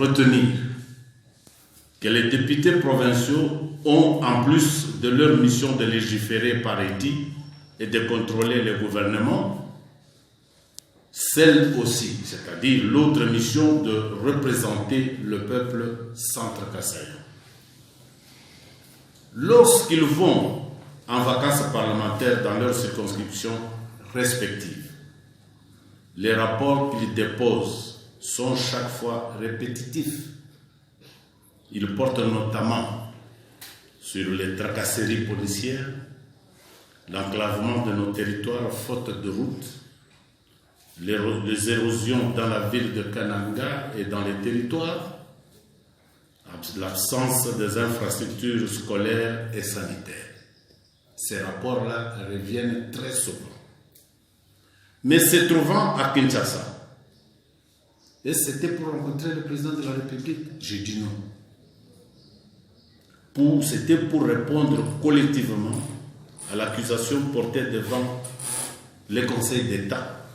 retenir que les députés provinciaux ont, en plus de leur mission de légiférer par édit et de contrôler le gouvernement, celle aussi, c'est-à-dire l'autre mission de représenter le peuple centre-kassaïen. Lorsqu'ils vont en vacances parlementaires dans leurs circonscriptions respectives, les rapports qu'ils déposent sont chaque fois répétitifs. Ils portent notamment sur les tracasseries policières, l'enclavement de nos territoires faute de route, les érosions dans la ville de Kananga et dans les territoires, l'absence des infrastructures scolaires et sanitaires. Ces rapports-là reviennent très souvent. Mais se trouvant à Kinshasa, et c'était pour rencontrer le président de la République, j'ai dit non. C'était pour répondre collectivement à l'accusation portée devant le Conseil d'État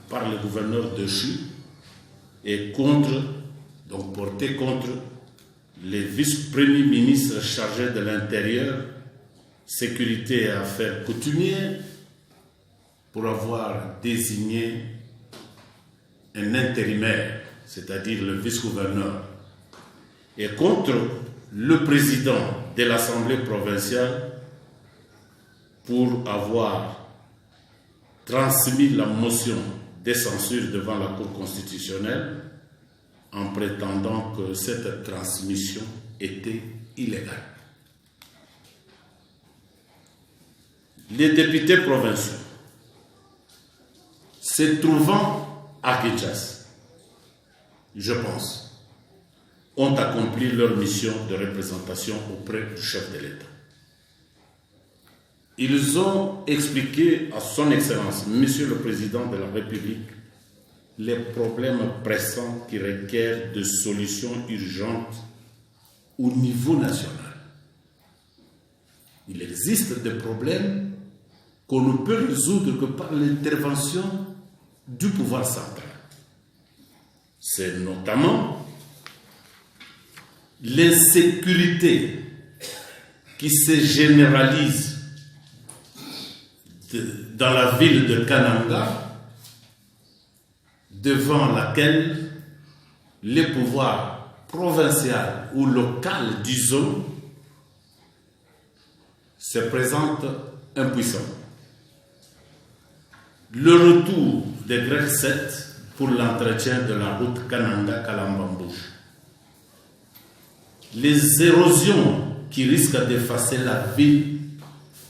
par le gouverneur de Chu et portée contre les vice-premiers ministres chargés de l'Intérieur, Sécurité et Affaires coutumières, pour avoir désigné un intérimaire, c'est-à-dire le vice-gouverneur, et contre le président de l'Assemblée provinciale pour avoir transmis la motion de censure devant la Cour constitutionnelle en prétendant que cette transmission était illégale. Les députés provinciaux se trouvant à Kinshasa, je pense, ont accompli leur mission de représentation auprès du chef de l'État. Ils ont expliqué à son Excellence, Monsieur le Président de la République, les problèmes pressants qui requièrent de solutions urgentes au niveau national. Il existe des problèmes qu'on ne peut résoudre que par l'intervention du pouvoir central. C'est notamment l'insécurité qui se généralise dans la ville de Kananga, devant laquelle les pouvoirs provinciaux ou locaux, disons, se présentent impuissants. Le retour des grèves 7 pour l'entretien de la route Kananga-Kalambambouche, les érosions qui risquent d'effacer la ville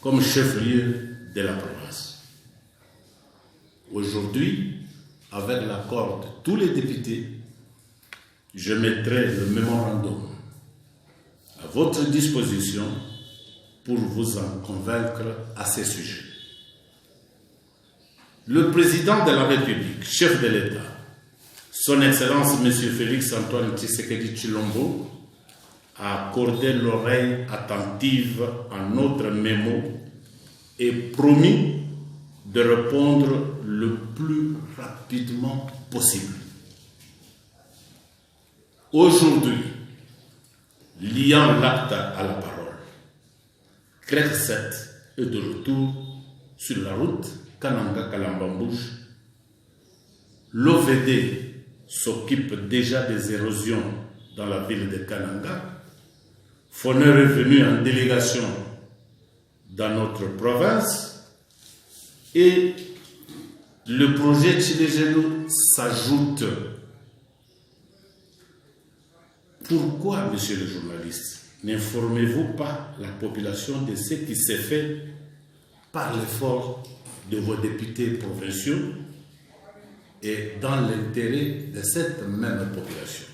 comme chef-lieu de la province. Aujourd'hui, avec l'accord de tous les députés, je mettrai le mémorandum à votre disposition pour vous en convaincre à ces sujets. Le président de la République, chef de l'État, son Excellence M. Félix Antoine Tshisekedi Tshilombo, a accordé l'oreille attentive à notre mémo et promis de répondre le plus rapidement possible. Aujourd'hui, liant l'acte à la parole, CREC 7 est de retour sur la route Kananga-Kalambambouche. L'OVD s'occupe déjà des érosions dans la ville de Kananga. Foner est venu en délégation dans notre province et le projet Tshilejelo s'ajoute. Pourquoi, monsieur le journaliste, n'informez-vous pas la population de ce qui s'est fait par l'effort de vos députés provinciaux et dans l'intérêt de cette même population?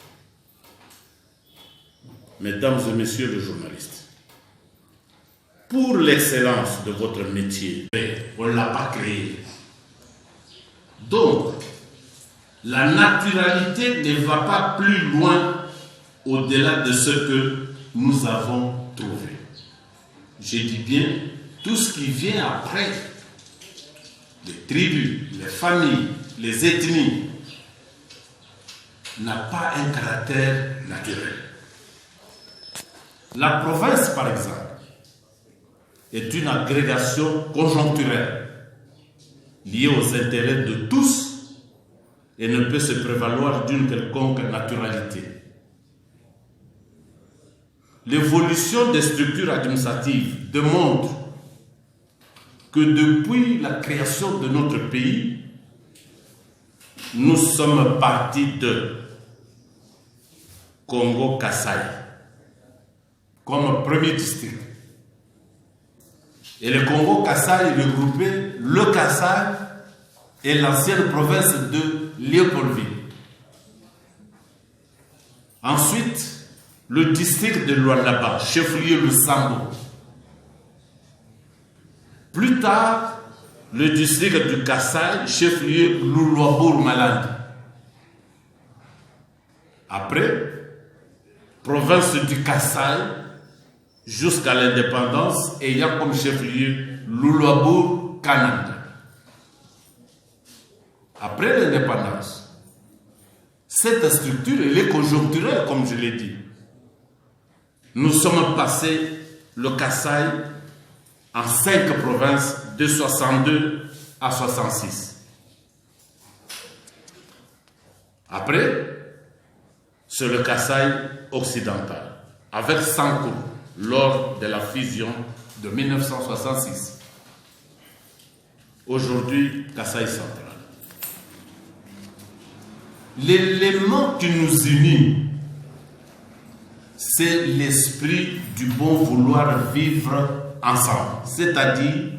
Mesdames et messieurs les journalistes, pour l'excellence de votre métier, on ne l'a pas créé. Donc, la naturalité ne va pas plus loin au-delà de ce que nous avons trouvé. Je dis bien tout ce qui vient après, les tribus, les familles, les ethnies, n'a pas un caractère naturel. La province, par exemple, est une agrégation conjoncturelle liée aux intérêts de tous et ne peut se prévaloir d'une quelconque naturalité. L'évolution des structures administratives démontre que depuis la création de notre pays, nous sommes partis de Congo-Kasaï comme premier district. Et le Congo-Kasaï regroupait le Kasaï et l'ancienne province de Léopoldville. Ensuite, le district de Lualaba, chef-lieu le Sambo. Plus tard, le district du Kasaï, chef-lieu Luluabour-Malandi. Après, province du Kasaï jusqu'à l'indépendance, ayant comme chef-lieu Luluabour-Kananga. Après l'indépendance, cette structure, elle est conjoncturelle, comme je l'ai dit. Nous sommes passés le Kasaï en 5 provinces de 62 à 66. Après, c'est le Kasaï occidental, avec Sanko, lors de la fusion de 1966. Aujourd'hui, Kasaï central. L'élément qui nous unit, c'est l'esprit du bon vouloir vivre ensemble, c'est-à-dire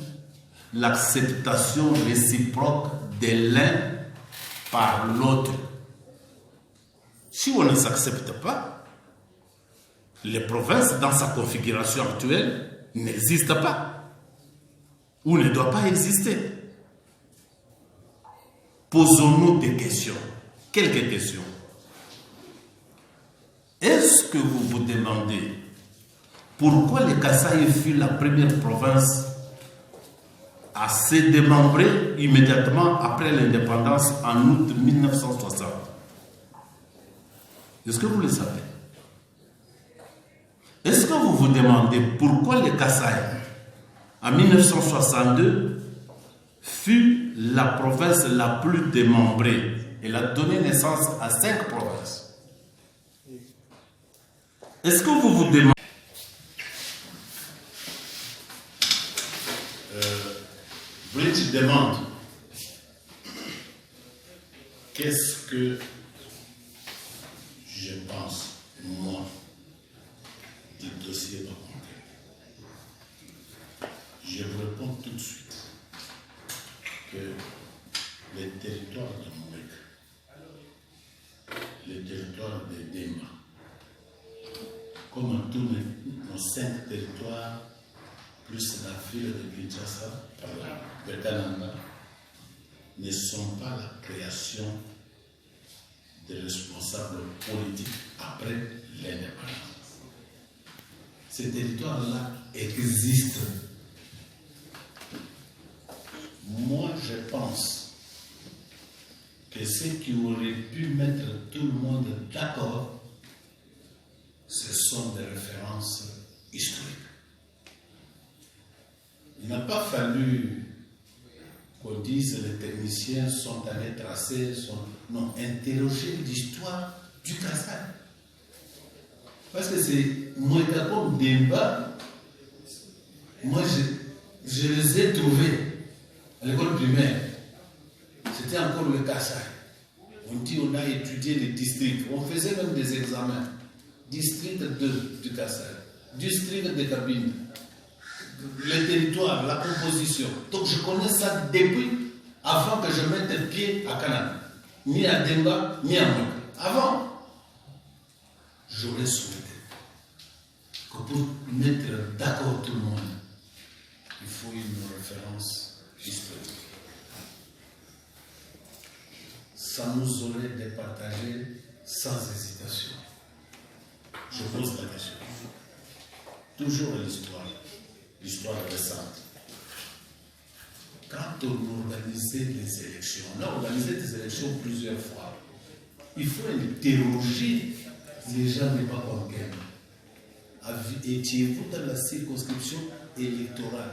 l'acceptation réciproque de l'un par l'autre. Si on ne s'accepte pas, les provinces dans sa configuration actuelle n'existent pas ou ne doivent pas exister. Posons-nous des questions, quelques questions. Est-ce que vous vous demandez pourquoi le Kasaï fut la première province à se démembrer immédiatement après l'indépendance en août 1960? Est-ce que vous le savez? Est-ce que vous vous demandez pourquoi le Kasaï, en 1962, fut la province la plus démembrée? Elle a donné naissance à 5 provinces. Est-ce que vous vous demandez... Bridge demande qu'est-ce que je pense, moi, du dossier raconté. Je vous réponds tout de suite que les territoires de Mouek, les territoires de Demba, comme tous nos 5 territoires, plus la ville de Kinshasa, par la Betananga, ne sont pas la création des responsables politiques après l'indépendance. Ces territoires-là existent. Moi, je pense que ceux qui auraient pu mettre tout le monde d'accord, ce sont des références historiques. Il n'a pas fallu qu'on dise que les techniciens sont allés tracer, non, interroger l'histoire du Kasaï. Parce que c'est Moueka comme Demba, moi je les ai trouvés à l'école primaire. C'était encore le Kasaï. On dit on a étudié les districts, on faisait même des examens. District 2 du Kasaï, district de Kabine, le territoire, la composition. Donc je connais ça depuis avant que je mette le pied à Canada. Ni à Demba, ni à Moueka. Avant, j'aurais souhaité que pour mettre d'accord tout le monde, il faut une référence historique. Ça nous aurait départagé sans hésitation. Je pose la question. Toujours l'histoire récente. Quand on organisait des élections, on a organisé des élections plusieurs fois. il faut interroger les gens ne pas comprendre. Étiez-vous dans la circonscription électorale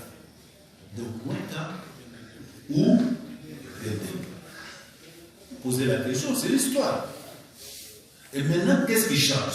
de Ouattara ou de Demba? Posez la question, c'est l'histoire. Et maintenant, qu'est-ce qui change?